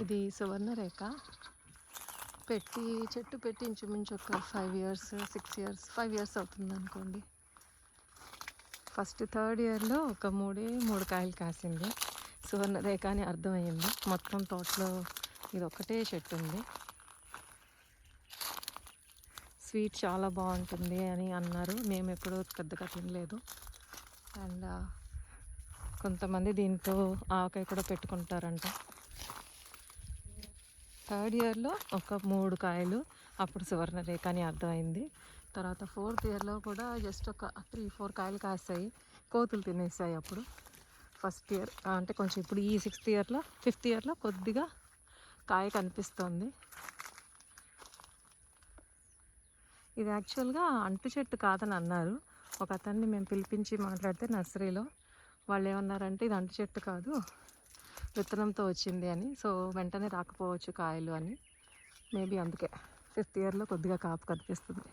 ఇది సువర్ణరేఖ పెట్టి చెట్టు పెట్టి ఇంచుమించు ఒక 5 ఇయర్స్ 6 ఇయర్స్ 5 ఇయర్స్ అవుతుంది అనుకోండి. ఫస్ట్ థర్డ్ ఇయర్లో ఒక మూడు కాయలు కాసింది. సువర్ణరేఖ అని అర్థమయ్యింది. మొత్తం తోటలో ఇది ఒకటే చెట్టు ఉంది. స్వీట్ చాలా బాగుంటుంది అని అన్నారు. మేము ఎప్పుడూ పెద్దగా తినలేదు. అండ్ కొంతమంది దీంతో ఆవకాయ కూడా పెట్టుకుంటారంట. థర్డ్ ఇయర్లో ఒక 3 కాయలు, అప్పుడు సువర్ణరేఖ అని అర్థమైంది. తర్వాత ఫోర్త్ ఇయర్లో కూడా జస్ట్ ఒక 3-4 కాయలు కాస్తాయి. కోతులు తినేసాయి అప్పుడు. ఫస్ట్ ఇయర్ అంటే కొంచెం ఇప్పుడు ఈ 5th ఇయర్లో కొద్దిగా కాయ కనిపిస్తుంది. ఇది యాక్చువల్గా అంటు చెట్టు కాదని అన్నారు. ఒక అతన్ని మేము పిలిపించి మాట్లాడితే నర్సరీలో వాళ్ళు ఏమన్నారంటే ఇది అంటు చెట్టు కాదు, విత్తనంతో వచ్చింది అని. సో వెంటనే రాకపోవచ్చు కాయలు అని. మేబీ అందుకే 5th ఇయర్లో కొద్దిగా కాపు కనిపిస్తుంది.